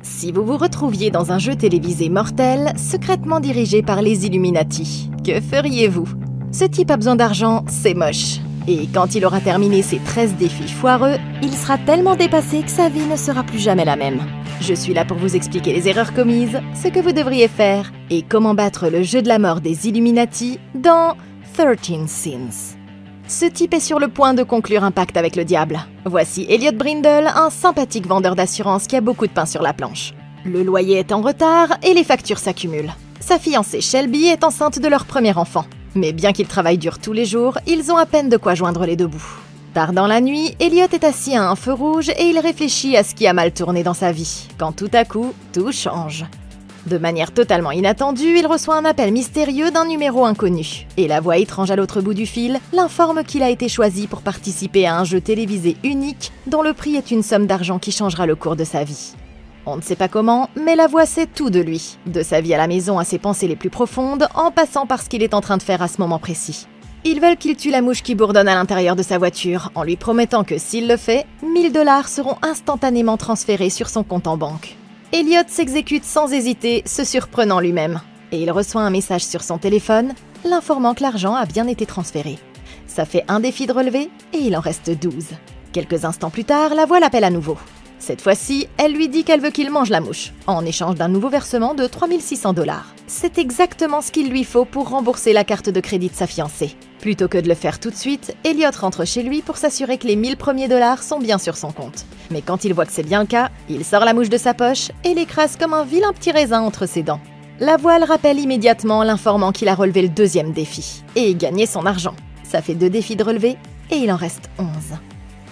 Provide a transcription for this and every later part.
Si vous vous retrouviez dans un jeu télévisé mortel, secrètement dirigé par les Illuminati, que feriez-vous? Ce type a besoin d'argent, c'est moche. Et quand il aura terminé ses 13 défis foireux, il sera tellement dépassé que sa vie ne sera plus jamais la même. Je suis là pour vous expliquer les erreurs commises, ce que vous devriez faire, et comment battre le jeu de la mort des Illuminati dans 13 Sins. Ce type est sur le point de conclure un pacte avec le diable. Voici Elliot Brindle, un sympathique vendeur d'assurance qui a beaucoup de pain sur la planche. Le loyer est en retard et les factures s'accumulent. Sa fiancée Shelby est enceinte de leur premier enfant. Mais bien qu'ils travaillent dur tous les jours, ils ont à peine de quoi joindre les deux bouts. Tard dans la nuit, Elliot est assis à un feu rouge et il réfléchit à ce qui a mal tourné dans sa vie, quand tout à coup, tout change. De manière totalement inattendue, il reçoit un appel mystérieux d'un numéro inconnu. Et la voix étrange à l'autre bout du fil l'informe qu'il a été choisi pour participer à un jeu télévisé unique dont le prix est une somme d'argent qui changera le cours de sa vie. On ne sait pas comment, mais la voix sait tout de lui, de sa vie à la maison à ses pensées les plus profondes, en passant par ce qu'il est en train de faire à ce moment précis. Ils veulent qu'il tue la mouche qui bourdonne à l'intérieur de sa voiture, en lui promettant que s'il le fait, 1000 $ seront instantanément transférés sur son compte en banque. Elliot s'exécute sans hésiter, se surprenant lui-même. Et il reçoit un message sur son téléphone, l'informant que l'argent a bien été transféré. Ça fait un défi de relever, et il en reste 12. Quelques instants plus tard, la voix l'appelle à nouveau. Cette fois-ci, elle lui dit qu'elle veut qu'il mange la mouche, en échange d'un nouveau versement de 3600 $. C'est exactement ce qu'il lui faut pour rembourser la carte de crédit de sa fiancée. Plutôt que de le faire tout de suite, Elliot rentre chez lui pour s'assurer que les 1000 premiers dollars sont bien sur son compte. Mais quand il voit que c'est bien le cas, il sort la mouche de sa poche et l'écrase comme un vilain petit raisin entre ses dents. La voix le rappelle immédiatement, l'informant qu'il a relevé le deuxième défi et gagné son argent. Ça fait 2 défis de relever et il en reste 11.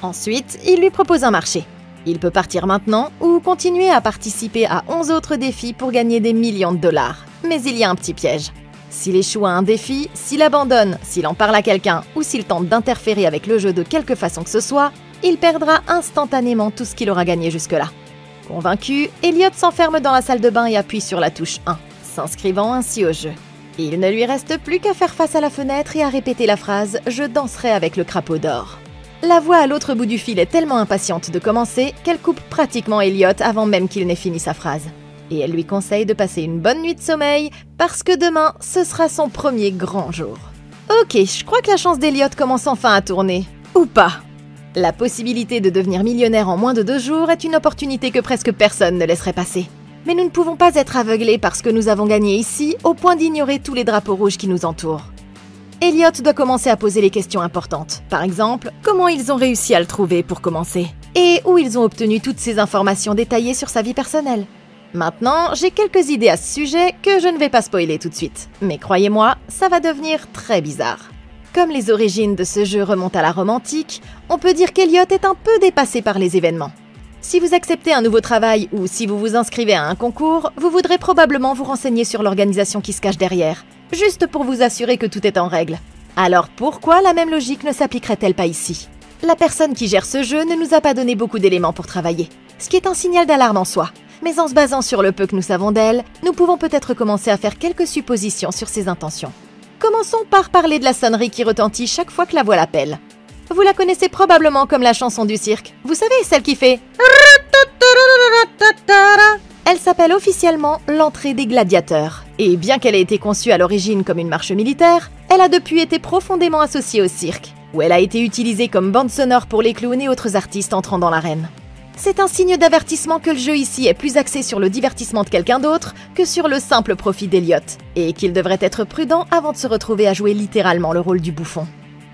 Ensuite, il lui propose un marché. Il peut partir maintenant ou continuer à participer à 11 autres défis pour gagner des millions de dollars. Mais il y a un petit piège. S'il échoue à un défi, s'il abandonne, s'il en parle à quelqu'un ou s'il tente d'interférer avec le jeu de quelque façon que ce soit, il perdra instantanément tout ce qu'il aura gagné jusque-là. Convaincu, Elliot s'enferme dans la salle de bain et appuie sur la touche 1, s'inscrivant ainsi au jeu. Il ne lui reste plus qu'à faire face à la fenêtre et à répéter la phrase « Je danserai avec le crapaud d'or ». La voix à l'autre bout du fil est tellement impatiente de commencer qu'elle coupe pratiquement Elliot avant même qu'il n'ait fini sa phrase. Et elle lui conseille de passer une bonne nuit de sommeil parce que demain, ce sera son premier grand jour. Ok, je crois que la chance d'Elliot commence enfin à tourner. Ou pas. La possibilité de devenir millionnaire en moins de 2 jours est une opportunité que presque personne ne laisserait passer. Mais nous ne pouvons pas être aveuglés par ce que nous avons gagné ici au point d'ignorer tous les drapeaux rouges qui nous entourent. Elliot doit commencer à poser les questions importantes. Par exemple, comment ils ont réussi à le trouver pour commencer? Et où ils ont obtenu toutes ces informations détaillées sur sa vie personnelle? Maintenant, j'ai quelques idées à ce sujet que je ne vais pas spoiler tout de suite. Mais croyez-moi, ça va devenir très bizarre. Comme les origines de ce jeu remontent à la Rome antique, on peut dire qu'Elliot est un peu dépassé par les événements. Si vous acceptez un nouveau travail ou si vous vous inscrivez à un concours, vous voudrez probablement vous renseigner sur l'organisation qui se cache derrière, juste pour vous assurer que tout est en règle. Alors pourquoi la même logique ne s'appliquerait-elle pas ici? La personne qui gère ce jeu ne nous a pas donné beaucoup d'éléments pour travailler, ce qui est un signal d'alarme en soi. Mais en se basant sur le peu que nous savons d'elle, nous pouvons peut-être commencer à faire quelques suppositions sur ses intentions. Commençons par parler de la sonnerie qui retentit chaque fois que la voix l'appelle. Vous la connaissez probablement comme la chanson du cirque. Vous savez, celle qui fait... Elle s'appelle officiellement l'entrée des gladiateurs. Et bien qu'elle ait été conçue à l'origine comme une marche militaire, elle a depuis été profondément associée au cirque, où elle a été utilisée comme bande sonore pour les clowns et autres artistes entrant dans l'arène. C'est un signe d'avertissement que le jeu ici est plus axé sur le divertissement de quelqu'un d'autre que sur le simple profit d'Elliot, et qu'il devrait être prudent avant de se retrouver à jouer littéralement le rôle du bouffon.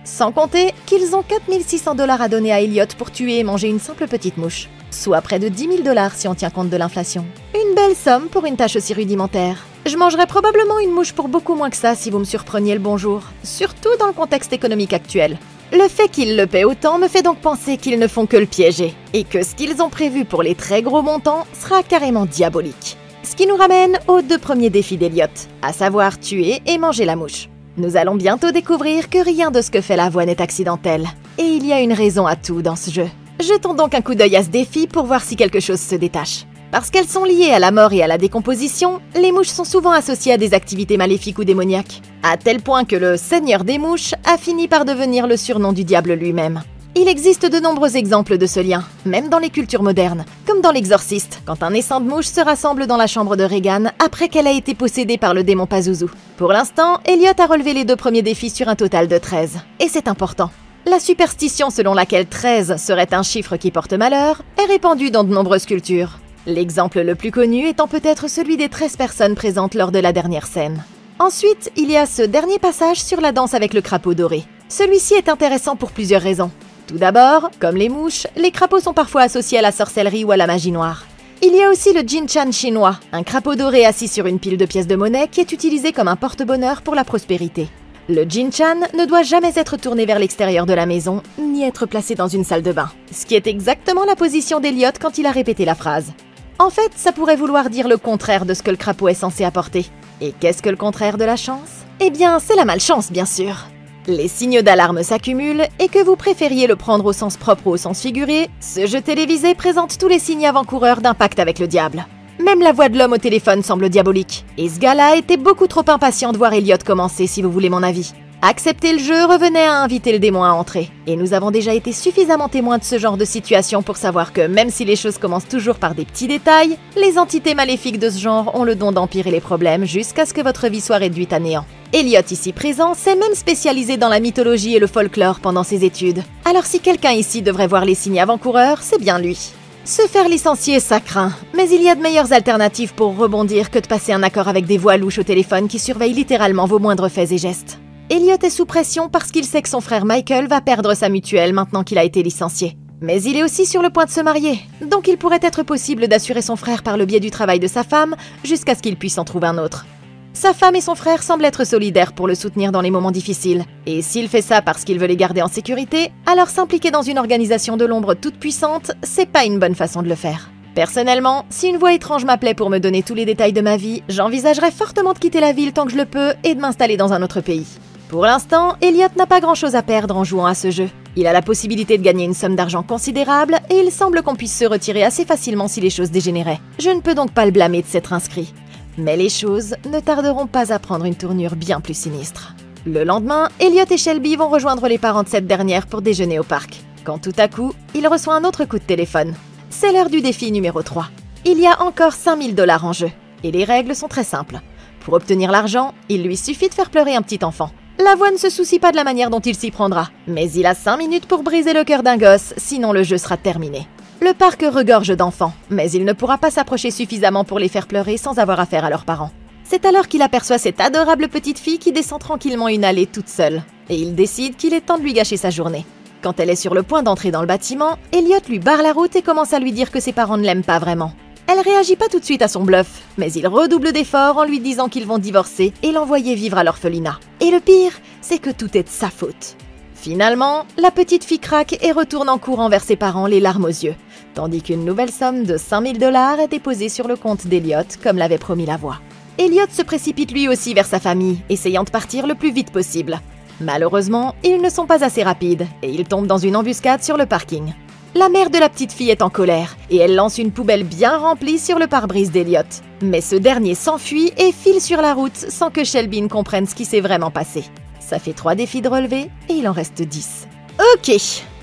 Sans compter qu'ils ont 4600 $ à donner à Elliot pour tuer et manger une simple petite mouche, soit près de 10 000 $ si on tient compte de l'inflation. Une belle somme pour une tâche aussi rudimentaire. Je mangerais probablement une mouche pour beaucoup moins que ça si vous me surpreniez le bonjour, surtout dans le contexte économique actuel. Le fait qu'ils le paient autant me fait donc penser qu'ils ne font que le piéger, et que ce qu'ils ont prévu pour les très gros montants sera carrément diabolique. Ce qui nous ramène aux 2 premiers défis d'Elliot, à savoir tuer et manger la mouche. Nous allons bientôt découvrir que rien de ce que fait la voix n'est accidentel, et il y a une raison à tout dans ce jeu. Jetons donc un coup d'œil à ce défi pour voir si quelque chose se détache. Parce qu'elles sont liées à la mort et à la décomposition, les mouches sont souvent associées à des activités maléfiques ou démoniaques, à tel point que le Seigneur des mouches a fini par devenir le surnom du diable lui-même. Il existe de nombreux exemples de ce lien, même dans les cultures modernes, comme dans l'Exorciste, quand un essaim de mouches se rassemble dans la chambre de Regan après qu'elle a été possédée par le démon Pazuzu. Pour l'instant, Elliot a relevé les 2 premiers défis sur un total de 13, et c'est important. La superstition selon laquelle 13 serait un chiffre qui porte malheur est répandue dans de nombreuses cultures. L'exemple le plus connu étant peut-être celui des 13 personnes présentes lors de la dernière scène. Ensuite, il y a ce dernier passage sur la danse avec le crapaud doré. Celui-ci est intéressant pour plusieurs raisons. Tout d'abord, comme les mouches, les crapauds sont parfois associés à la sorcellerie ou à la magie noire. Il y a aussi le Jinchan chinois, un crapaud doré assis sur une pile de pièces de monnaie qui est utilisé comme un porte-bonheur pour la prospérité. Le Jinchan ne doit jamais être tourné vers l'extérieur de la maison, ni être placé dans une salle de bain. Ce qui est exactement la position d'Elliot quand il a répété la phrase. En fait, ça pourrait vouloir dire le contraire de ce que le crapaud est censé apporter. Et qu'est-ce que le contraire de la chance? Eh bien, c'est la malchance, bien sûr. Les signes d'alarme s'accumulent, et que vous préfériez le prendre au sens propre ou au sens figuré, ce jeu télévisé présente tous les signes avant-coureurs d'un pacte avec le diable. Même la voix de l'homme au téléphone semble diabolique. Et ce gars-là était beaucoup trop impatient de voir Elliot commencer, si vous voulez mon avis. Accepter le jeu revenait à inviter le démon à entrer. Et nous avons déjà été suffisamment témoins de ce genre de situation pour savoir que même si les choses commencent toujours par des petits détails, les entités maléfiques de ce genre ont le don d'empirer les problèmes jusqu'à ce que votre vie soit réduite à néant. Elliot, ici présent, s'est même spécialisé dans la mythologie et le folklore pendant ses études. Alors si quelqu'un ici devrait voir les signes avant-coureurs, c'est bien lui. Se faire licencier, ça craint, mais il y a de meilleures alternatives pour rebondir que de passer un accord avec des voix louches au téléphone qui surveillent littéralement vos moindres faits et gestes. Elliot est sous pression parce qu'il sait que son frère Michael va perdre sa mutuelle maintenant qu'il a été licencié. Mais il est aussi sur le point de se marier, donc il pourrait être possible d'assurer son frère par le biais du travail de sa femme jusqu'à ce qu'il puisse en trouver un autre. Sa femme et son frère semblent être solidaires pour le soutenir dans les moments difficiles. Et s'il fait ça parce qu'il veut les garder en sécurité, alors s'impliquer dans une organisation de l'ombre toute puissante, c'est pas une bonne façon de le faire. Personnellement, si une voix étrange m'appelait pour me donner tous les détails de ma vie, j'envisagerais fortement de quitter la ville tant que je le peux et de m'installer dans un autre pays. Pour l'instant, Elliot n'a pas grand-chose à perdre en jouant à ce jeu. Il a la possibilité de gagner une somme d'argent considérable et il semble qu'on puisse se retirer assez facilement si les choses dégénéraient. Je ne peux donc pas le blâmer de s'être inscrit. Mais les choses ne tarderont pas à prendre une tournure bien plus sinistre. Le lendemain, Elliot et Shelby vont rejoindre les parents de cette dernière pour déjeuner au parc. Quand tout à coup, il reçoit un autre coup de téléphone. C'est l'heure du défi numéro 3. Il y a encore 5000 $ en jeu. Et les règles sont très simples. Pour obtenir l'argent, il lui suffit de faire pleurer un petit enfant. La voix ne se soucie pas de la manière dont il s'y prendra. Mais il a 5 minutes pour briser le cœur d'un gosse, sinon le jeu sera terminé. Le parc regorge d'enfants, mais il ne pourra pas s'approcher suffisamment pour les faire pleurer sans avoir affaire à leurs parents. C'est alors qu'il aperçoit cette adorable petite fille qui descend tranquillement une allée toute seule. Et il décide qu'il est temps de lui gâcher sa journée. Quand elle est sur le point d'entrer dans le bâtiment, Elliot lui barre la route et commence à lui dire que ses parents ne l'aiment pas vraiment. Elle réagit pas tout de suite à son bluff, mais il redouble d'efforts en lui disant qu'ils vont divorcer et l'envoyer vivre à l'orphelinat. Et le pire, c'est que tout est de sa faute. Finalement, la petite fille craque et retourne en courant vers ses parents les larmes aux yeux, tandis qu'une nouvelle somme de 5000 $ est déposée sur le compte d'Elliot, comme l'avait promis la voix. Elliot se précipite lui aussi vers sa famille, essayant de partir le plus vite possible. Malheureusement, ils ne sont pas assez rapides, et il tombe dans une embuscade sur le parking. La mère de la petite fille est en colère, et elle lance une poubelle bien remplie sur le pare-brise d'Elliot. Mais ce dernier s'enfuit et file sur la route sans que Shelby ne comprenne ce qui s'est vraiment passé. Ça fait 3 défis de relever, et il en reste 10. Ok,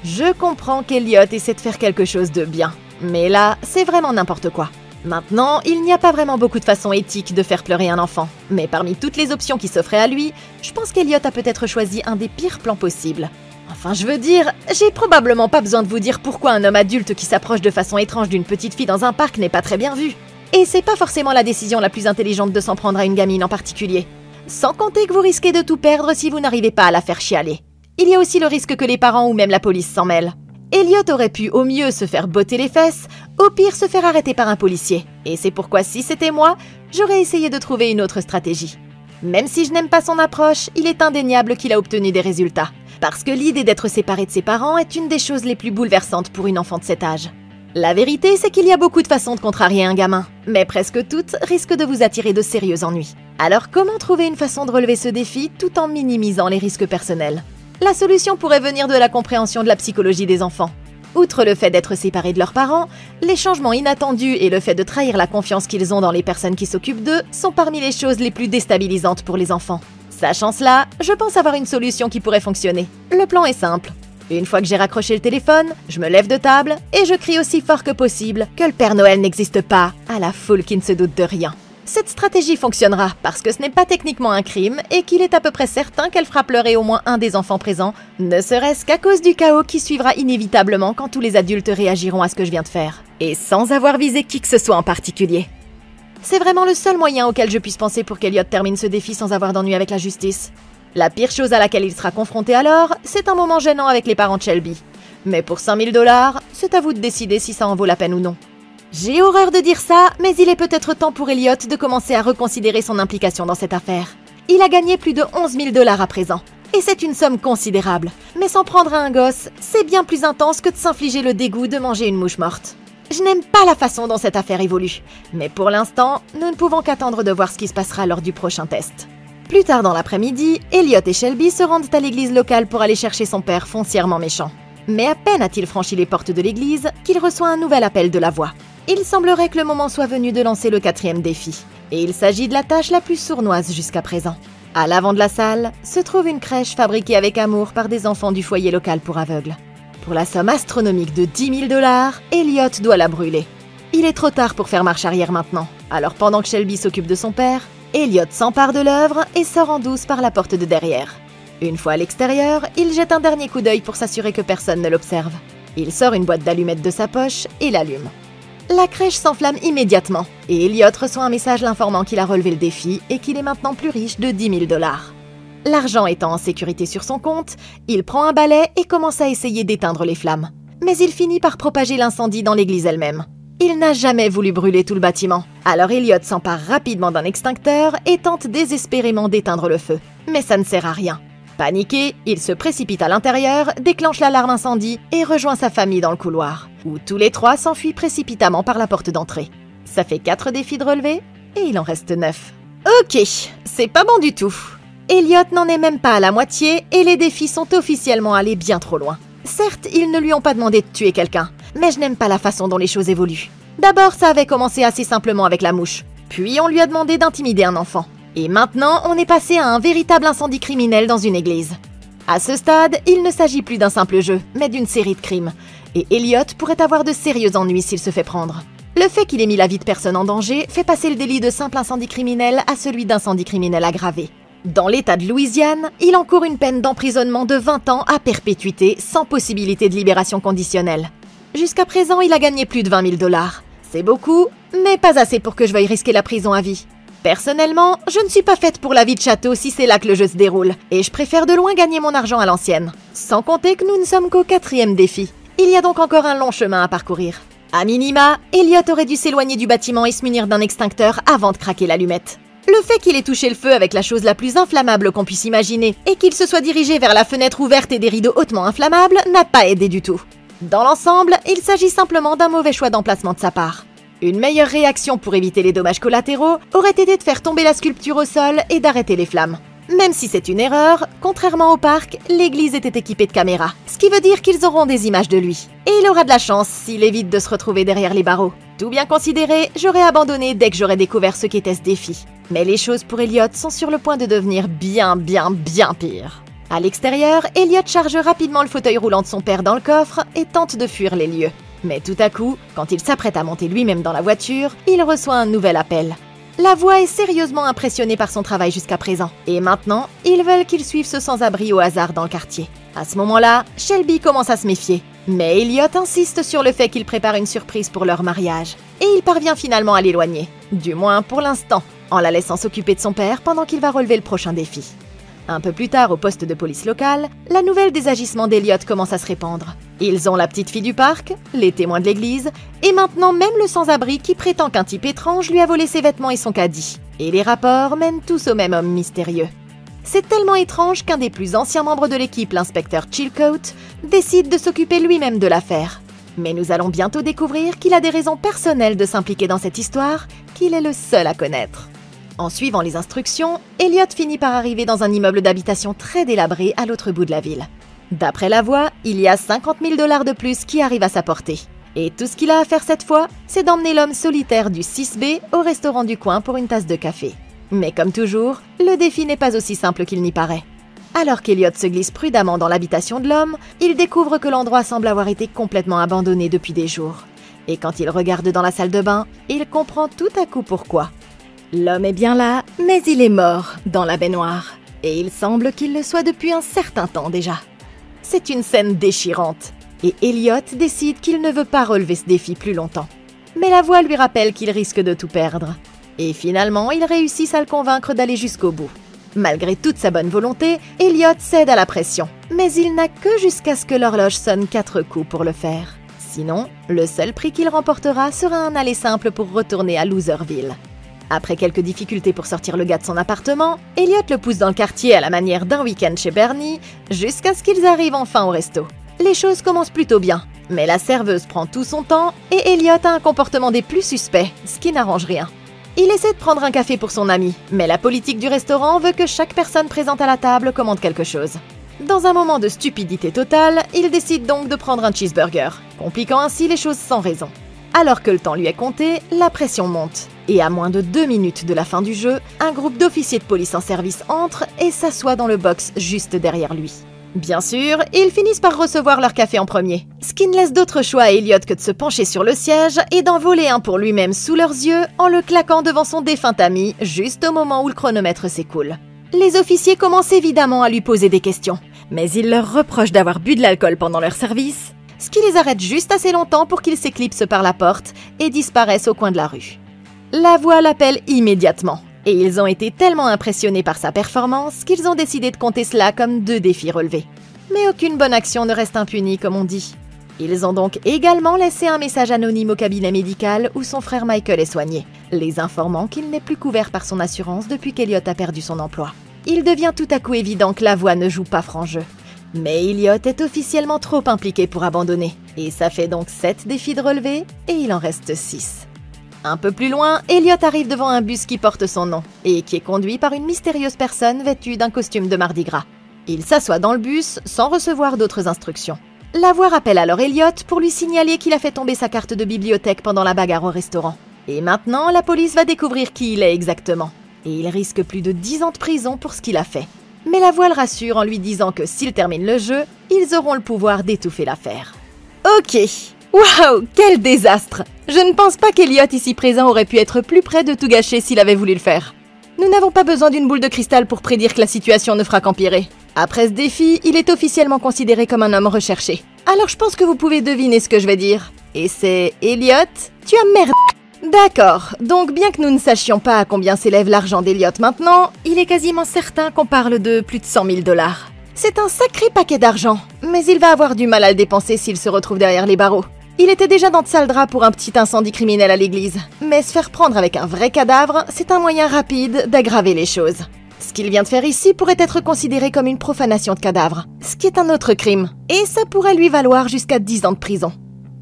je comprends qu'Elliot essaie de faire quelque chose de bien, mais là, c'est vraiment n'importe quoi. Maintenant, il n'y a pas vraiment beaucoup de façons éthiques de faire pleurer un enfant, mais parmi toutes les options qui s'offraient à lui, je pense qu'Elliot a peut-être choisi un des pires plans possibles. Enfin, je veux dire, j'ai probablement pas besoin de vous dire pourquoi un homme adulte qui s'approche de façon étrange d'une petite fille dans un parc n'est pas très bien vu. Et c'est pas forcément la décision la plus intelligente de s'en prendre à une gamine en particulier. Sans compter que vous risquez de tout perdre si vous n'arrivez pas à la faire chialer. Il y a aussi le risque que les parents ou même la police s'en mêlent. Elliot aurait pu au mieux se faire botter les fesses, au pire se faire arrêter par un policier. Et c'est pourquoi si c'était moi, j'aurais essayé de trouver une autre stratégie. Même si je n'aime pas son approche, il est indéniable qu'il a obtenu des résultats. Parce que l'idée d'être séparé de ses parents est une des choses les plus bouleversantes pour une enfant de cet âge. La vérité, c'est qu'il y a beaucoup de façons de contrarier un gamin, mais presque toutes risquent de vous attirer de sérieux ennuis. Alors comment trouver une façon de relever ce défi tout en minimisant les risques personnels ? La solution pourrait venir de la compréhension de la psychologie des enfants. Outre le fait d'être séparés de leurs parents, les changements inattendus et le fait de trahir la confiance qu'ils ont dans les personnes qui s'occupent d'eux sont parmi les choses les plus déstabilisantes pour les enfants. Sachant cela, je pense avoir une solution qui pourrait fonctionner. Le plan est simple. Une fois que j'ai raccroché le téléphone, je me lève de table et je crie aussi fort que possible que le Père Noël n'existe pas à la foule qui ne se doute de rien. Cette stratégie fonctionnera parce que ce n'est pas techniquement un crime et qu'il est à peu près certain qu'elle fera pleurer au moins un des enfants présents, ne serait-ce qu'à cause du chaos qui suivra inévitablement quand tous les adultes réagiront à ce que je viens de faire, et sans avoir visé qui que ce soit en particulier. C'est vraiment le seul moyen auquel je puisse penser pour qu'Elliot termine ce défi sans avoir d'ennui avec la justice. La pire chose à laquelle il sera confronté alors, c'est un moment gênant avec les parents de Shelby. Mais pour 5 000 $, c'est à vous de décider si ça en vaut la peine ou non. J'ai horreur de dire ça, mais il est peut-être temps pour Elliot de commencer à reconsidérer son implication dans cette affaire. Il a gagné plus de 11 000 $ à présent. Et c'est une somme considérable. Mais s'en prendre à un gosse, c'est bien plus intense que de s'infliger le dégoût de manger une mouche morte. Je n'aime pas la façon dont cette affaire évolue. Mais pour l'instant, nous ne pouvons qu'attendre de voir ce qui se passera lors du prochain test. Plus tard dans l'après-midi, Elliot et Shelby se rendent à l'église locale pour aller chercher son père foncièrement méchant. Mais à peine a-t-il franchi les portes de l'église qu'il reçoit un nouvel appel de la voix. Il semblerait que le moment soit venu de lancer le 4e défi. Et il s'agit de la tâche la plus sournoise jusqu'à présent. À l'avant de la salle se trouve une crèche fabriquée avec amour par des enfants du foyer local pour aveugles. Pour la somme astronomique de 10 000 $, Elliot doit la brûler. Il est trop tard pour faire marche arrière maintenant. Alors pendant que Shelby s'occupe de son père, Elliot s'empare de l'œuvre et sort en douce par la porte de derrière. Une fois à l'extérieur, il jette un dernier coup d'œil pour s'assurer que personne ne l'observe. Il sort une boîte d'allumettes de sa poche et l'allume. La crèche s'enflamme immédiatement et Elliot reçoit un message l'informant qu'il a relevé le défi et qu'il est maintenant plus riche de 10 000 $. L'argent étant en sécurité sur son compte, il prend un balai et commence à essayer d'éteindre les flammes. Mais il finit par propager l'incendie dans l'église elle-même. Il n'a jamais voulu brûler tout le bâtiment. Alors Elliot s'empare rapidement d'un extincteur et tente désespérément d'éteindre le feu. Mais ça ne sert à rien. Paniqué, il se précipite à l'intérieur, déclenche l'alarme incendie et rejoint sa famille dans le couloir, où tous les trois s'enfuient précipitamment par la porte d'entrée. Ça fait 4 défis de relever et il en reste 9. Ok, c'est pas bon du tout. Elliot n'en est même pas à la moitié et les défis sont officiellement allés bien trop loin. Certes, ils ne lui ont pas demandé de tuer quelqu'un, mais je n'aime pas la façon dont les choses évoluent. D'abord, ça avait commencé assez simplement avec la mouche. Puis on lui a demandé d'intimider un enfant. Et maintenant, on est passé à un véritable incendie criminel dans une église. À ce stade, il ne s'agit plus d'un simple jeu, mais d'une série de crimes. Et Elliot pourrait avoir de sérieux ennuis s'il se fait prendre. Le fait qu'il ait mis la vie de personne en danger fait passer le délit de simple incendie criminel à celui d'incendie criminel aggravé. Dans l'État de Louisiane, il encourt une peine d'emprisonnement de 20 ans à perpétuité sans possibilité de libération conditionnelle. Jusqu'à présent, il a gagné plus de 20 000 $. C'est beaucoup, mais pas assez pour que je veuille risquer la prison à vie. Personnellement, je ne suis pas faite pour la vie de château si c'est là que le jeu se déroule, et je préfère de loin gagner mon argent à l'ancienne. Sans compter que nous ne sommes qu'au 4e défi. Il y a donc encore un long chemin à parcourir. À minima, Elliot aurait dû s'éloigner du bâtiment et se munir d'un extincteur avant de craquer l'allumette. Le fait qu'il ait touché le feu avec la chose la plus inflammable qu'on puisse imaginer et qu'il se soit dirigé vers la fenêtre ouverte et des rideaux hautement inflammables n'a pas aidé du tout. Dans l'ensemble, il s'agit simplement d'un mauvais choix d'emplacement de sa part. Une meilleure réaction pour éviter les dommages collatéraux aurait été de faire tomber la sculpture au sol et d'arrêter les flammes. Même si c'est une erreur, contrairement au parc, l'église était équipée de caméras, ce qui veut dire qu'ils auront des images de lui. Et il aura de la chance s'il évite de se retrouver derrière les barreaux. Tout bien considéré, j'aurais abandonné dès que j'aurais découvert ce qu'était ce défi. Mais les choses pour Elliot sont sur le point de devenir bien pire. À l'extérieur, Elliot charge rapidement le fauteuil roulant de son père dans le coffre et tente de fuir les lieux. Mais tout à coup, quand il s'apprête à monter lui-même dans la voiture, il reçoit un nouvel appel. La voix est sérieusement impressionnée par son travail jusqu'à présent. Et maintenant, ils veulent qu'il suive ce sans-abri au hasard dans le quartier. À ce moment-là, Shelby commence à se méfier. Mais Elliot insiste sur le fait qu'il prépare une surprise pour leur mariage. Et il parvient finalement à l'éloigner. Du moins pour l'instant, en la laissant s'occuper de son père pendant qu'il va relever le prochain défi. Un peu plus tard, au poste de police local, la nouvelle des agissements d'Elliot commence à se répandre. Ils ont la petite fille du parc, les témoins de l'église, et maintenant même le sans-abri qui prétend qu'un type étrange lui a volé ses vêtements et son caddie. Et les rapports mènent tous au même homme mystérieux. C'est tellement étrange qu'un des plus anciens membres de l'équipe, l'inspecteur Chilcote, décide de s'occuper lui-même de l'affaire. Mais nous allons bientôt découvrir qu'il a des raisons personnelles de s'impliquer dans cette histoire, qu'il est le seul à connaître. En suivant les instructions, Elliot finit par arriver dans un immeuble d'habitation très délabré à l'autre bout de la ville. D'après la voix, il y a 50 000 $ de plus qui arrivent à sa portée. Et tout ce qu'il a à faire cette fois, c'est d'emmener l'homme solitaire du 6B au restaurant du coin pour une tasse de café. Mais comme toujours, le défi n'est pas aussi simple qu'il n'y paraît. Alors qu'Elliot se glisse prudemment dans l'habitation de l'homme, il découvre que l'endroit semble avoir été complètement abandonné depuis des jours. Et quand il regarde dans la salle de bain, il comprend tout à coup pourquoi. L'homme est bien là, mais il est mort dans la baignoire. Et il semble qu'il le soit depuis un certain temps déjà. C'est une scène déchirante. Et Elliot décide qu'il ne veut pas relever ce défi plus longtemps. Mais la voix lui rappelle qu'il risque de tout perdre. Et finalement, ils réussissent à le convaincre d'aller jusqu'au bout. Malgré toute sa bonne volonté, Elliot cède à la pression. Mais il n'a que jusqu'à ce que l'horloge sonne 4 coups pour le faire. Sinon, le seul prix qu'il remportera sera un aller simple pour retourner à Loserville. Après quelques difficultés pour sortir le gars de son appartement, Elliot le pousse dans le quartier à la manière d'un week-end chez Bernie, jusqu'à ce qu'ils arrivent enfin au resto. Les choses commencent plutôt bien, mais la serveuse prend tout son temps et Elliot a un comportement des plus suspects, ce qui n'arrange rien. Il essaie de prendre un café pour son ami, mais la politique du restaurant veut que chaque personne présente à la table commande quelque chose. Dans un moment de stupidité totale, il décide donc de prendre un cheeseburger, compliquant ainsi les choses sans raison. Alors que le temps lui est compté, la pression monte. Et à moins de 2 minutes de la fin du jeu, un groupe d'officiers de police en service entre et s'assoit dans le box juste derrière lui. Bien sûr, ils finissent par recevoir leur café en premier, ce qui ne laisse d'autre choix à Elliot que de se pencher sur le siège et d'en voler un pour lui-même sous leurs yeux en le claquant devant son défunt ami, juste au moment où le chronomètre s'écoule. Les officiers commencent évidemment à lui poser des questions, mais il leur reproche d'avoir bu de l'alcool pendant leur service, ce qui les arrête juste assez longtemps pour qu'ils s'éclipsent par la porte et disparaissent au coin de la rue. La voix l'appelle immédiatement. Et ils ont été tellement impressionnés par sa performance qu'ils ont décidé de compter cela comme 2 défis relevés. Mais aucune bonne action ne reste impunie, comme on dit. Ils ont donc également laissé un message anonyme au cabinet médical où son frère Michael est soigné, les informant qu'il n'est plus couvert par son assurance depuis qu'Elliot a perdu son emploi. Il devient tout à coup évident que la voix ne joue pas franc jeu. Mais Elliot est officiellement trop impliqué pour abandonner, et ça fait donc 7 défis de relever, et il en reste 6. Un peu plus loin, Elliot arrive devant un bus qui porte son nom et qui est conduit par une mystérieuse personne vêtue d'un costume de Mardi Gras. Il s'assoit dans le bus sans recevoir d'autres instructions. La voix rappelle alors Elliot pour lui signaler qu'il a fait tomber sa carte de bibliothèque pendant la bagarre au restaurant. Et maintenant, la police va découvrir qui il est exactement. Et il risque plus de 10 ans de prison pour ce qu'il a fait. Mais la voix le rassure en lui disant que s'il termine le jeu, ils auront le pouvoir d'étouffer l'affaire. Ok. Waouh, quel désastre! Je ne pense pas qu'Elliot ici présent aurait pu être plus près de tout gâcher s'il avait voulu le faire. Nous n'avons pas besoin d'une boule de cristal pour prédire que la situation ne fera qu'empirer. Après ce défi, il est officiellement considéré comme un homme recherché. Alors je pense que vous pouvez deviner ce que je vais dire. Et c'est... Elliot, tu as merdé! D'accord, donc bien que nous ne sachions pas à combien s'élève l'argent d'Elliot maintenant, il est quasiment certain qu'on parle de plus de 100 000 $. C'est un sacré paquet d'argent, mais il va avoir du mal à le dépenser s'il se retrouve derrière les barreaux. Il était déjà dans de sales draps pour un petit incendie criminel à l'église, mais se faire prendre avec un vrai cadavre, c'est un moyen rapide d'aggraver les choses. Ce qu'il vient de faire ici pourrait être considéré comme une profanation de cadavre, ce qui est un autre crime, et ça pourrait lui valoir jusqu'à 10 ans de prison.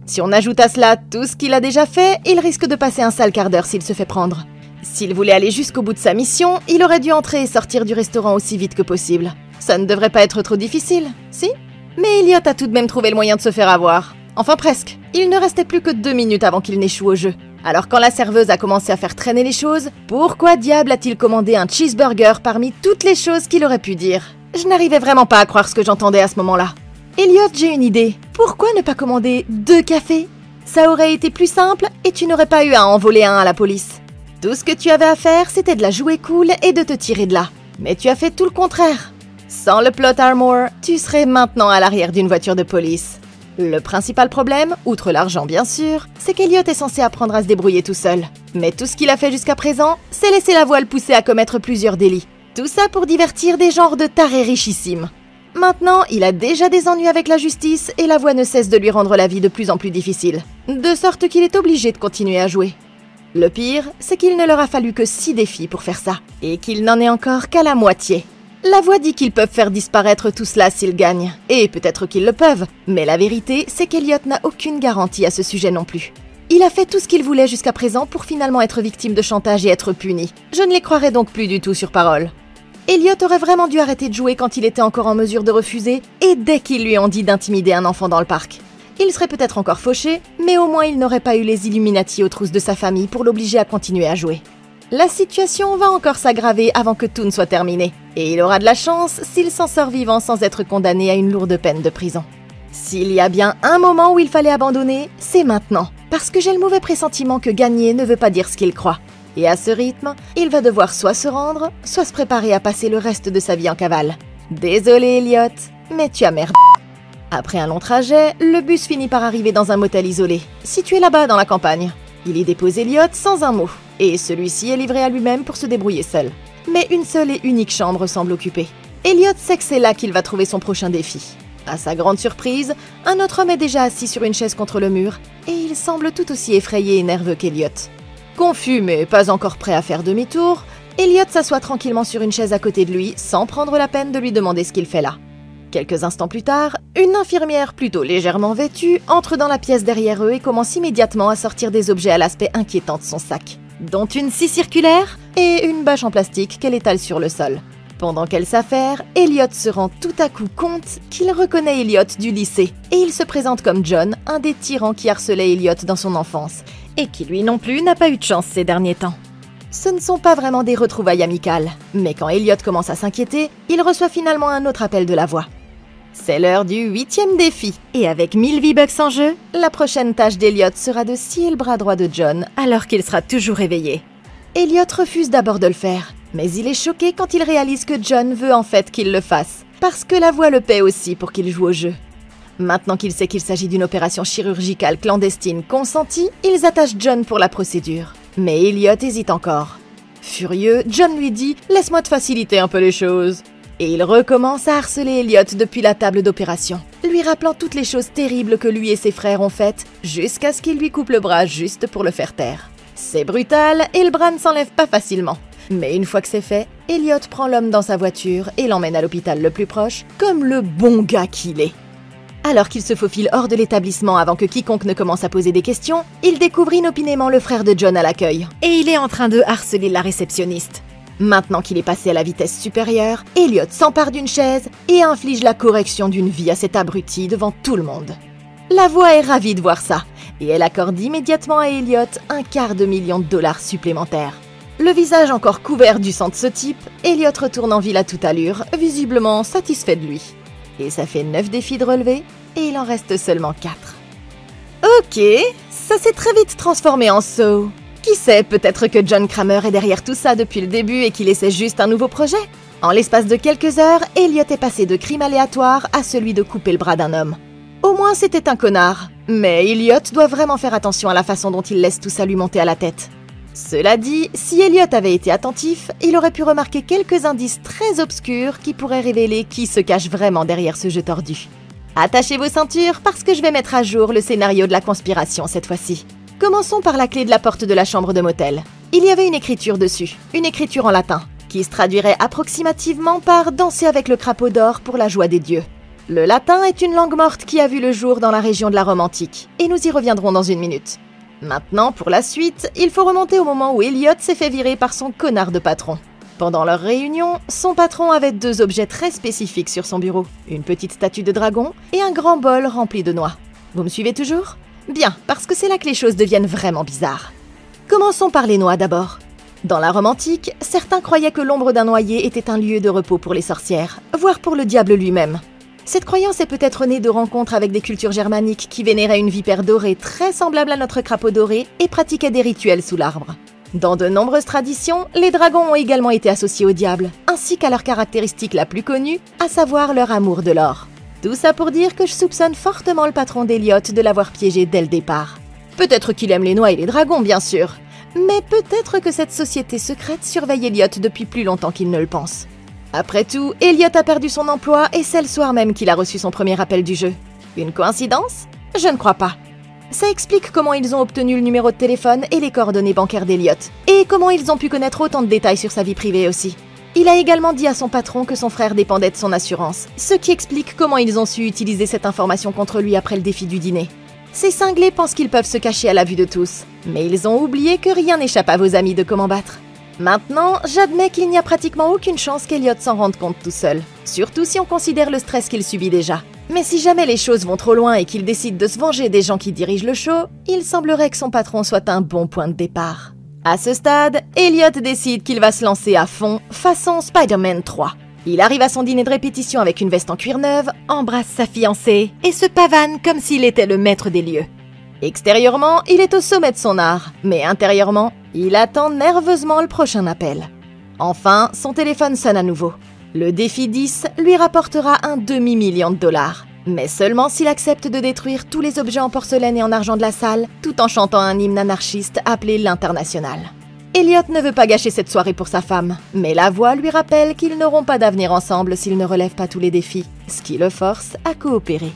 Si on ajoute à cela tout ce qu'il a déjà fait, il risque de passer un sale quart d'heure s'il se fait prendre. S'il voulait aller jusqu'au bout de sa mission, il aurait dû entrer et sortir du restaurant aussi vite que possible. Ça ne devrait pas être trop difficile, si? Mais Elliot a tout de même trouvé le moyen de se faire avoir. Enfin presque. Il ne restait plus que 2 minutes avant qu'il n'échoue au jeu. Alors quand la serveuse a commencé à faire traîner les choses, pourquoi diable a-t-il commandé un cheeseburger parmi toutes les choses qu'il aurait pu dire? Je n'arrivais vraiment pas à croire ce que j'entendais à ce moment-là. Elliot, j'ai une idée. Pourquoi ne pas commander 2 cafés? Ça aurait été plus simple et tu n'aurais pas eu à en voler un à la police. Tout ce que tu avais à faire, c'était de la jouer cool et de te tirer de là. Mais tu as fait tout le contraire. Sans le plot armor, tu serais maintenant à l'arrière d'une voiture de police. Le principal problème, outre l'argent bien sûr, c'est qu'Elliot est censé apprendre à se débrouiller tout seul. Mais tout ce qu'il a fait jusqu'à présent, c'est laisser la voie le pousser à commettre plusieurs délits. Tout ça pour divertir des genres de tarés richissimes. Maintenant, il a déjà des ennuis avec la justice et la voie ne cesse de lui rendre la vie de plus en plus difficile. De sorte qu'il est obligé de continuer à jouer. Le pire, c'est qu'il ne leur a fallu que 6 défis pour faire ça, et qu'il n'en est encore qu'à la moitié. La voix dit qu'ils peuvent faire disparaître tout cela s'ils gagnent, et peut-être qu'ils le peuvent, mais la vérité, c'est qu'Elliot n'a aucune garantie à ce sujet non plus. Il a fait tout ce qu'il voulait jusqu'à présent pour finalement être victime de chantage et être puni. Je ne les croirais donc plus du tout sur parole. Elliot aurait vraiment dû arrêter de jouer quand il était encore en mesure de refuser, et dès qu'ils lui ont dit d'intimider un enfant dans le parc. Il serait peut-être encore fauché, mais au moins il n'aurait pas eu les Illuminati aux trousses de sa famille pour l'obliger à continuer à jouer. La situation va encore s'aggraver avant que tout ne soit terminé, Et il aura de la chance s'il s'en sort vivant sans être condamné à une lourde peine de prison. S'il y a bien un moment où il fallait abandonner, c'est maintenant. Parce que j'ai le mauvais pressentiment que gagner ne veut pas dire ce qu'il croit. Et à ce rythme, il va devoir soit se rendre, soit se préparer à passer le reste de sa vie en cavale. Désolé Elliot, mais tu as merdé. Après un long trajet, le bus finit par arriver dans un motel isolé, situé là-bas dans la campagne. Il y dépose Elliot sans un mot, et celui-ci est livré à lui-même pour se débrouiller seul. Mais une seule et unique chambre semble occupée. Elliot sait que c'est là qu'il va trouver son prochain défi. À sa grande surprise, un autre homme est déjà assis sur une chaise contre le mur, et il semble tout aussi effrayé et nerveux qu'Elliot. Confus mais pas encore prêt à faire demi-tour, Elliot s'assoit tranquillement sur une chaise à côté de lui, sans prendre la peine de lui demander ce qu'il fait là. Quelques instants plus tard, une infirmière plutôt légèrement vêtue entre dans la pièce derrière eux et commence immédiatement à sortir des objets à l'aspect inquiétant de son sac, dont une scie circulaire et une bâche en plastique qu'elle étale sur le sol. Pendant qu'elle s'affaire, Elliot se rend tout à coup compte qu'il reconnaît Elliot du lycée et il se présente comme John, un des tyrans qui harcelait Elliot dans son enfance et qui lui non plus n'a pas eu de chance ces derniers temps. Ce ne sont pas vraiment des retrouvailles amicales, mais quand Elliot commence à s'inquiéter, il reçoit finalement un autre appel de la voix. C'est l'heure du 8e défi, et avec 1000 V-Bucks en jeu, la prochaine tâche d'Elliot sera de scier le bras droit de John alors qu'il sera toujours éveillé. Elliot refuse d'abord de le faire, mais il est choqué quand il réalise que John veut en fait qu'il le fasse, parce que la voix le paie aussi pour qu'il joue au jeu. Maintenant qu'il sait qu'il s'agit d'une opération chirurgicale clandestine consentie, ils attachent John pour la procédure. Mais Elliot hésite encore. Furieux, John lui dit « Laisse-moi te faciliter un peu les choses ». Et il recommence à harceler Elliot depuis la table d'opération, lui rappelant toutes les choses terribles que lui et ses frères ont faites, jusqu'à ce qu'il lui coupe le bras juste pour le faire taire. C'est brutal et le bras ne s'enlève pas facilement. Mais une fois que c'est fait, Elliot prend l'homme dans sa voiture et l'emmène à l'hôpital le plus proche, comme le bon gars qu'il est. Alors qu'il se faufile hors de l'établissement avant que quiconque ne commence à poser des questions, il découvre inopinément le frère de John à l'accueil. Et il est en train de harceler la réceptionniste. Maintenant qu'il est passé à la vitesse supérieure, Elliot s'empare d'une chaise et inflige la correction d'une vie à cet abruti devant tout le monde. La voix est ravie de voir ça, et elle accorde immédiatement à Elliot $250 000 supplémentaires. Le visage encore couvert du sang de ce type, Elliot retourne en ville à toute allure, visiblement satisfait de lui. Et ça fait 9 défis de relever, et il en reste seulement 4. Ok, ça s'est très vite transformé en saut. Qui sait, peut-être que John Kramer est derrière tout ça depuis le début et qu'il essaie juste un nouveau projet. En l'espace de quelques heures, Elliot est passé de crime aléatoire à celui de couper le bras d'un homme. Au moins c'était un connard, mais Elliot doit vraiment faire attention à la façon dont il laisse tout ça lui monter à la tête. Cela dit, si Elliot avait été attentif, il aurait pu remarquer quelques indices très obscurs qui pourraient révéler qui se cache vraiment derrière ce jeu tordu. Attachez vos ceintures parce que je vais mettre à jour le scénario de la conspiration cette fois-ci. Commençons par la clé de la porte de la chambre de motel. Il y avait une écriture dessus, une écriture en latin, qui se traduirait approximativement par « danser avec le crapaud d'or pour la joie des dieux ». Le latin est une langue morte qui a vu le jour dans la région de la Rome antique, et nous y reviendrons dans une minute. Maintenant, pour la suite, il faut remonter au moment où Elliot s'est fait virer par son connard de patron. Pendant leur réunion, son patron avait 2 objets très spécifiques sur son bureau, une petite statue de dragon et un grand bol rempli de noix. Vous me suivez toujours ? Bien, parce que c'est là que les choses deviennent vraiment bizarres. Commençons par les noix d'abord. Dans la Rome antique, certains croyaient que l'ombre d'un noyer était un lieu de repos pour les sorcières, voire pour le diable lui-même. Cette croyance est peut-être née de rencontres avec des cultures germaniques qui vénéraient une vipère dorée très semblable à notre crapaud doré et pratiquaient des rituels sous l'arbre. Dans de nombreuses traditions, les dragons ont également été associés au diable, ainsi qu'à leur caractéristique la plus connue, à savoir leur amour de l'or. Tout ça pour dire que je soupçonne fortement le patron d'Elliot de l'avoir piégé dès le départ. Peut-être qu'il aime les noix et les dragons, bien sûr, mais peut-être que cette société secrète surveille Elliot depuis plus longtemps qu'il ne le pense. Après tout, Elliot a perdu son emploi et c'est le soir même qu'il a reçu son premier appel du jeu. Une coïncidence ? Je ne crois pas. Ça explique comment ils ont obtenu le numéro de téléphone et les coordonnées bancaires d'Elliot, et comment ils ont pu connaître autant de détails sur sa vie privée aussi. Il a également dit à son patron que son frère dépendait de son assurance, ce qui explique comment ils ont su utiliser cette information contre lui après le défi du dîner. Ces cinglés pensent qu'ils peuvent se cacher à la vue de tous, mais ils ont oublié que rien n'échappe à vos amis de comment battre. Maintenant, j'admets qu'il n'y a pratiquement aucune chance qu'Elliot s'en rende compte tout seul, surtout si on considère le stress qu'il subit déjà. Mais si jamais les choses vont trop loin et qu'il décide de se venger des gens qui dirigent le show, il semblerait que son patron soit un bon point de départ. À ce stade, Elliot décide qu'il va se lancer à fond, façon Spider-Man 3. Il arrive à son dîner de répétition avec une veste en cuir neuve, embrasse sa fiancée et se pavane comme s'il était le maître des lieux. Extérieurement, il est au sommet de son art, mais intérieurement, il attend nerveusement le prochain appel. Enfin, son téléphone sonne à nouveau. Le défi 10 lui rapportera un demi-million de dollars, mais seulement s'il accepte de détruire tous les objets en porcelaine et en argent de la salle, tout en chantant un hymne anarchiste appelé l'International. Elliot ne veut pas gâcher cette soirée pour sa femme, mais la voix lui rappelle qu'ils n'auront pas d'avenir ensemble s'ils ne relèvent pas tous les défis, ce qui le force à coopérer.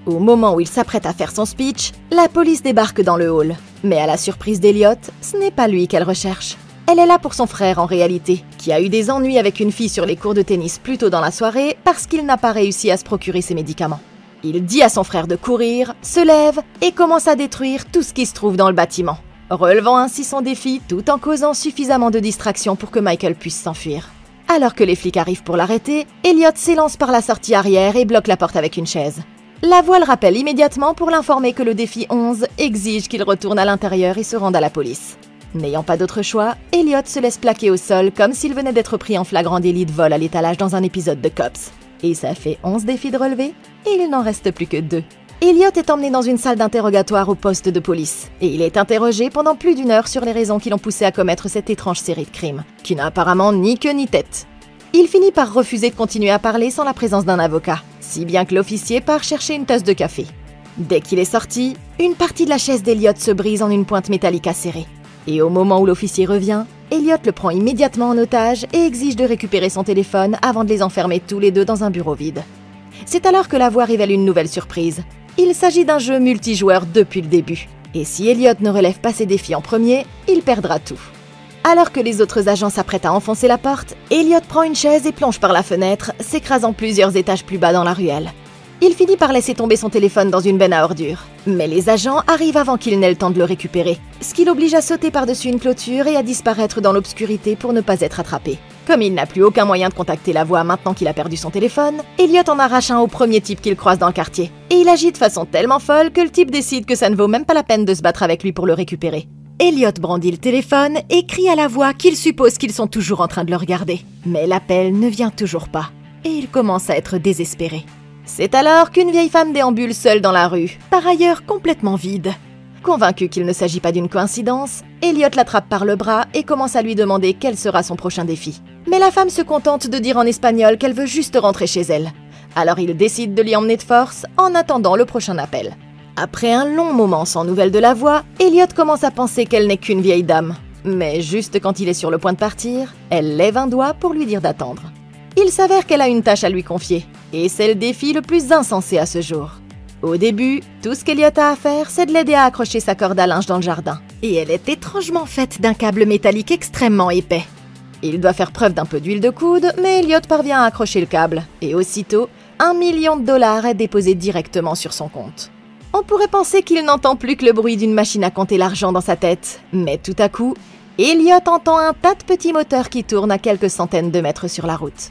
Au moment où il s'apprête à faire son speech, la police débarque dans le hall. Mais à la surprise d'Elliot, ce n'est pas lui qu'elle recherche. Elle est là pour son frère en réalité, qui a eu des ennuis avec une fille sur les cours de tennis plus tôt dans la soirée parce qu'il n'a pas réussi à se procurer ses médicaments. Il dit à son frère de courir, se lève et commence à détruire tout ce qui se trouve dans le bâtiment, relevant ainsi son défi tout en causant suffisamment de distraction pour que Michael puisse s'enfuir. Alors que les flics arrivent pour l'arrêter, Elliot s'élance par la sortie arrière et bloque la porte avec une chaise. La voix le rappelle immédiatement pour l'informer que le défi 11 exige qu'il retourne à l'intérieur et se rende à la police. N'ayant pas d'autre choix, Elliot se laisse plaquer au sol comme s'il venait d'être pris en flagrant délit de vol à l'étalage dans un épisode de Cops. Et ça fait 11 défis de relever, et il n'en reste plus que 2. Elliot est emmené dans une salle d'interrogatoire au poste de police, et il est interrogé pendant plus d'1 heure sur les raisons qui l'ont poussé à commettre cette étrange série de crimes, qui n'a apparemment ni queue ni tête. Il finit par refuser de continuer à parler sans la présence d'un avocat, si bien que l'officier part chercher une tasse de café. Dès qu'il est sorti, une partie de la chaise d'Elliot se brise en une pointe métallique acérée. Et au moment où l'officier revient, Elliot le prend immédiatement en otage et exige de récupérer son téléphone avant de les enfermer tous les deux dans un bureau vide. C'est alors que la voix révèle une nouvelle surprise. Il s'agit d'un jeu multijoueur depuis le début. Et si Elliot ne relève pas ses défis en premier, il perdra tout. Alors que les autres agents s'apprêtent à enfoncer la porte, Elliot prend une chaise et plonge par la fenêtre, s'écrasant plusieurs étages plus bas dans la ruelle. Il finit par laisser tomber son téléphone dans une benne à ordures. Mais les agents arrivent avant qu'il n'ait le temps de le récupérer, ce qui l'oblige à sauter par-dessus une clôture et à disparaître dans l'obscurité pour ne pas être attrapé. Comme il n'a plus aucun moyen de contacter la voix maintenant qu'il a perdu son téléphone, Elliot en arrache un au premier type qu'il croise dans le quartier. Et il agit de façon tellement folle que le type décide que ça ne vaut même pas la peine de se battre avec lui pour le récupérer. Elliot brandit le téléphone et crie à la voix qu'il suppose qu'ils sont toujours en train de le regarder. Mais l'appel ne vient toujours pas, et il commence à être désespéré. C'est alors qu'une vieille femme déambule seule dans la rue, par ailleurs complètement vide. Convaincu qu'il ne s'agit pas d'une coïncidence, Elliot l'attrape par le bras et commence à lui demander quel sera son prochain défi. Mais la femme se contente de dire en espagnol qu'elle veut juste rentrer chez elle. Alors il décide de l'y emmener de force en attendant le prochain appel. Après un long moment sans nouvelles de la voix, Elliot commence à penser qu'elle n'est qu'une vieille dame. Mais juste quand il est sur le point de partir, elle lève un doigt pour lui dire d'attendre. Il s'avère qu'elle a une tâche à lui confier, et c'est le défi le plus insensé à ce jour. Au début, tout ce qu'Elliot a à faire, c'est de l'aider à accrocher sa corde à linge dans le jardin. Et elle est étrangement faite d'un câble métallique extrêmement épais. Il doit faire preuve d'un peu d'huile de coude, mais Elliot parvient à accrocher le câble, et aussitôt, $1 million est déposé directement sur son compte. On pourrait penser qu'il n'entend plus que le bruit d'une machine à compter l'argent dans sa tête, mais tout à coup, Elliot entend un tas de petits moteurs qui tournent à quelques centaines de mètres sur la route.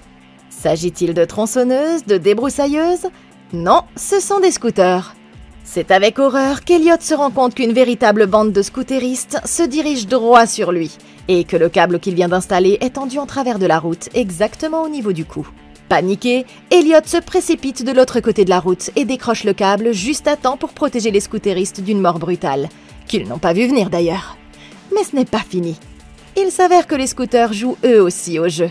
S'agit-il de tronçonneuses, de débroussailleuses? Non, ce sont des scooters. C'est avec horreur qu'Elliot se rend compte qu'une véritable bande de scooteristes se dirige droit sur lui, et que le câble qu'il vient d'installer est tendu en travers de la route, exactement au niveau du cou. Paniqué, Elliot se précipite de l'autre côté de la route et décroche le câble juste à temps pour protéger les scooteristes d'une mort brutale, qu'ils n'ont pas vu venir d'ailleurs. Mais ce n'est pas fini. Il s'avère que les scooters jouent eux aussi au jeu.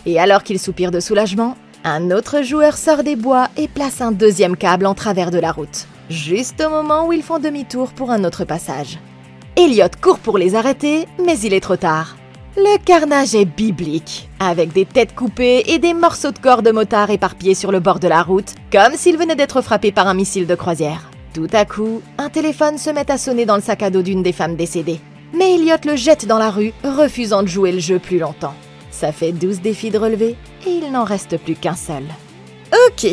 Et alors qu'ils soupirent de soulagement, un autre joueur sort des bois et place un deuxième câble en travers de la route, juste au moment où ils font demi-tour pour un autre passage. Elliot court pour les arrêter, mais il est trop tard. Le carnage est biblique, avec des têtes coupées et des morceaux de corps de motards éparpillés sur le bord de la route, comme s'ils venaient d'être frappés par un missile de croisière. Tout à coup, un téléphone se met à sonner dans le sac à dos d'une des femmes décédées. Mais Elliot le jette dans la rue, refusant de jouer le jeu plus longtemps. Ça fait 12 défis de relever, et il n'en reste plus qu'un seul. Ok,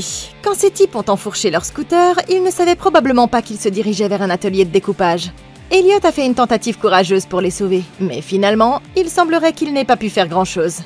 quand ces types ont enfourché leur scooter, ils ne savaient probablement pas qu'ils se dirigeaient vers un atelier de découpage. Elliot a fait une tentative courageuse pour les sauver, mais finalement, il semblerait qu'il n'ait pas pu faire grand-chose.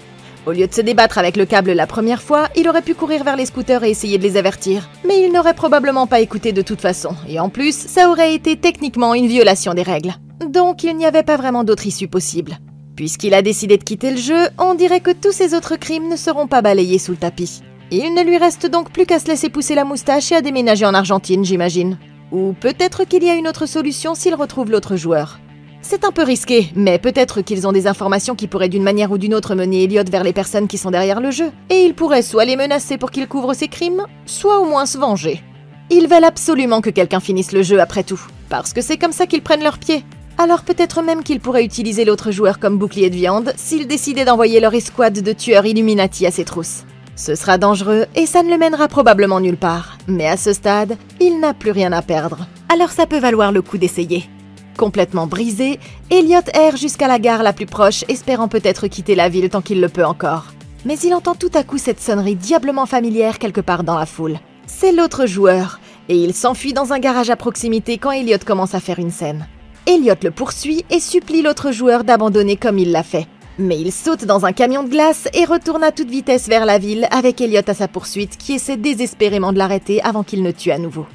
Au lieu de se débattre avec le câble la première fois, il aurait pu courir vers les scooters et essayer de les avertir. Mais il n'aurait probablement pas écouté de toute façon, et en plus, ça aurait été techniquement une violation des règles. Donc il n'y avait pas vraiment d'autre issue possible. Puisqu'il a décidé de quitter le jeu, on dirait que tous ses autres crimes ne seront pas balayés sous le tapis. Il ne lui reste donc plus qu'à se laisser pousser la moustache et à déménager en Argentine, j'imagine. Ou peut-être qu'il y a une autre solution s'il retrouve l'autre joueur. C'est un peu risqué, mais peut-être qu'ils ont des informations qui pourraient d'une manière ou d'une autre mener Elliot vers les personnes qui sont derrière le jeu, et ils pourraient soit les menacer pour qu'il couvre ses crimes, soit au moins se venger. Ils veulent absolument que quelqu'un finisse le jeu après tout, parce que c'est comme ça qu'ils prennent leurs pieds. Alors peut-être même qu'ils pourraient utiliser l'autre joueur comme bouclier de viande s'ils décidaient d'envoyer leur escouade de tueurs Illuminati à ses trousses. Ce sera dangereux et ça ne le mènera probablement nulle part. Mais à ce stade, il n'a plus rien à perdre. Alors ça peut valoir le coup d'essayer. Complètement brisé, Elliot erre jusqu'à la gare la plus proche, espérant peut-être quitter la ville tant qu'il le peut encore. Mais il entend tout à coup cette sonnerie diablement familière quelque part dans la foule. C'est l'autre joueur, et il s'enfuit dans un garage à proximité quand Elliot commence à faire une scène. Elliot le poursuit et supplie l'autre joueur d'abandonner comme il l'a fait. Mais il saute dans un camion de glace et retourne à toute vitesse vers la ville avec Elliot à sa poursuite qui essaie désespérément de l'arrêter avant qu'il ne tue à nouveau.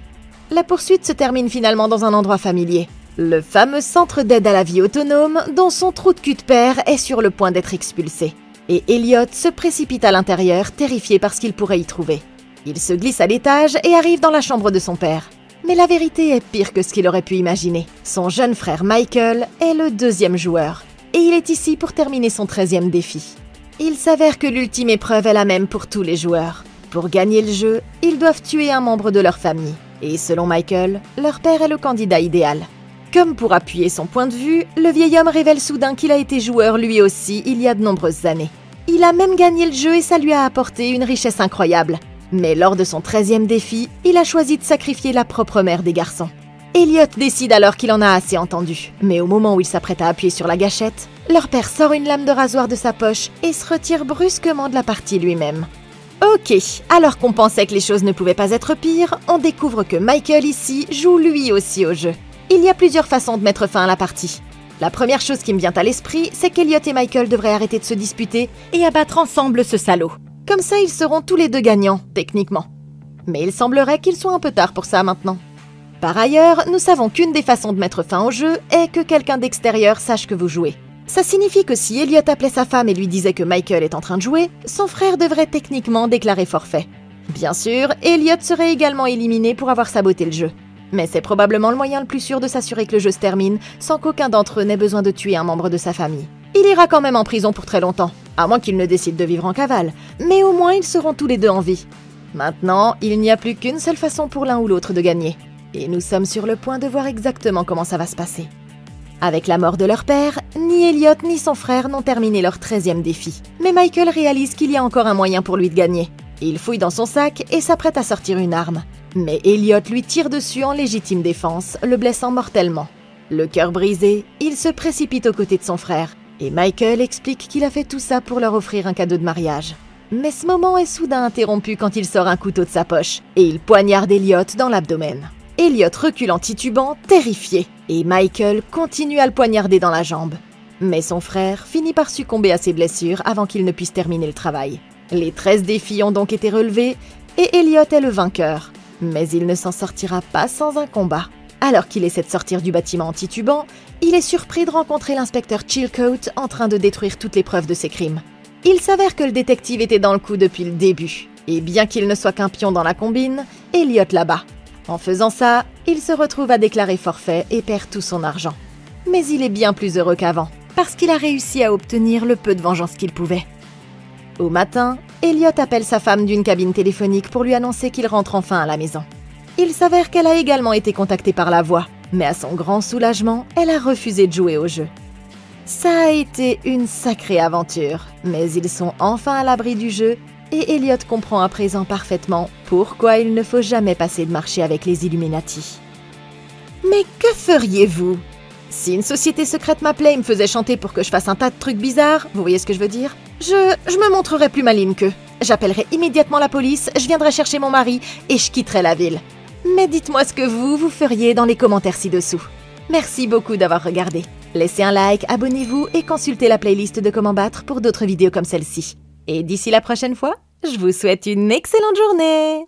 La poursuite se termine finalement dans un endroit familier. Le fameux centre d'aide à la vie autonome dont son trou de cul de père est sur le point d'être expulsé. Et Elliot se précipite à l'intérieur, terrifié par ce qu'il pourrait y trouver. Il se glisse à l'étage et arrive dans la chambre de son père. Mais la vérité est pire que ce qu'il aurait pu imaginer. Son jeune frère Michael est le deuxième joueur. Et il est ici pour terminer son 13e défi. Il s'avère que l'ultime épreuve est la même pour tous les joueurs. Pour gagner le jeu, ils doivent tuer un membre de leur famille. Et selon Michael, leur père est le candidat idéal. Comme pour appuyer son point de vue, le vieil homme révèle soudain qu'il a été joueur lui aussi il y a de nombreuses années. Il a même gagné le jeu et ça lui a apporté une richesse incroyable. Mais lors de son 13e défi, il a choisi de sacrifier la propre mère des garçons. Elliot décide alors qu'il en a assez entendu, mais au moment où il s'apprête à appuyer sur la gâchette, leur père sort une lame de rasoir de sa poche et se retire brusquement de la partie lui-même. Ok, alors qu'on pensait que les choses ne pouvaient pas être pires, on découvre que Michael ici joue lui aussi au jeu. Il y a plusieurs façons de mettre fin à la partie. La première chose qui me vient à l'esprit, c'est qu'Elliot et Michael devraient arrêter de se disputer et abattre ensemble ce salaud. Comme ça, ils seront tous les deux gagnants, techniquement. Mais il semblerait qu'il soit un peu tard pour ça maintenant. Par ailleurs, nous savons qu'une des façons de mettre fin au jeu est que quelqu'un d'extérieur sache que vous jouez. Ça signifie que si Elliot appelait sa femme et lui disait que Michael est en train de jouer, son frère devrait techniquement déclarer forfait. Bien sûr, Elliot serait également éliminé pour avoir saboté le jeu. Mais c'est probablement le moyen le plus sûr de s'assurer que le jeu se termine sans qu'aucun d'entre eux n'ait besoin de tuer un membre de sa famille. Il ira quand même en prison pour très longtemps, à moins qu'il ne décide de vivre en cavale, mais au moins ils seront tous les deux en vie. Maintenant, il n'y a plus qu'une seule façon pour l'un ou l'autre de gagner. Et nous sommes sur le point de voir exactement comment ça va se passer. Avec la mort de leur père, ni Elliot ni son frère n'ont terminé leur 13e défi. Mais Michael réalise qu'il y a encore un moyen pour lui de gagner. Il fouille dans son sac et s'apprête à sortir une arme. Mais Elliot lui tire dessus en légitime défense, le blessant mortellement. Le cœur brisé, il se précipite aux côtés de son frère. Et Michael explique qu'il a fait tout ça pour leur offrir un cadeau de mariage. Mais ce moment est soudain interrompu quand il sort un couteau de sa poche et il poignarde Elliot dans l'abdomen. Elliot recule en titubant, terrifié, et Michael continue à le poignarder dans la jambe. Mais son frère finit par succomber à ses blessures avant qu'il ne puisse terminer le travail. Les 13 défis ont donc été relevés, et Elliot est le vainqueur. Mais il ne s'en sortira pas sans un combat. Alors qu'il essaie de sortir du bâtiment en titubant, il est surpris de rencontrer l'inspecteur Chilcote en train de détruire toutes les preuves de ses crimes. Il s'avère que le détective était dans le coup depuis le début, et bien qu'il ne soit qu'un pion dans la combine, Elliot l'abat. En faisant ça, il se retrouve à déclarer forfait et perd tout son argent. Mais il est bien plus heureux qu'avant, parce qu'il a réussi à obtenir le peu de vengeance qu'il pouvait. Au matin, Elliot appelle sa femme d'une cabine téléphonique pour lui annoncer qu'il rentre enfin à la maison. Il s'avère qu'elle a également été contactée par la voix, mais à son grand soulagement, elle a refusé de jouer au jeu. Ça a été une sacrée aventure, mais ils sont enfin à l'abri du jeu et Elliot comprend à présent parfaitement pourquoi il ne faut jamais passer de marché avec les Illuminati. Mais que feriez-vous? Si une société secrète m'appelait et me faisait chanter pour que je fasse un tas de trucs bizarres, vous voyez ce que je veux dire? Je me montrerais plus maligne qu'eux. J'appellerais immédiatement la police, je viendrais chercher mon mari et je quitterais la ville. Mais dites-moi ce que vous feriez dans les commentaires ci-dessous. Merci beaucoup d'avoir regardé. Laissez un like, abonnez-vous et consultez la playlist de Comment battre pour d'autres vidéos comme celle-ci. Et d'ici la prochaine fois, je vous souhaite une excellente journée!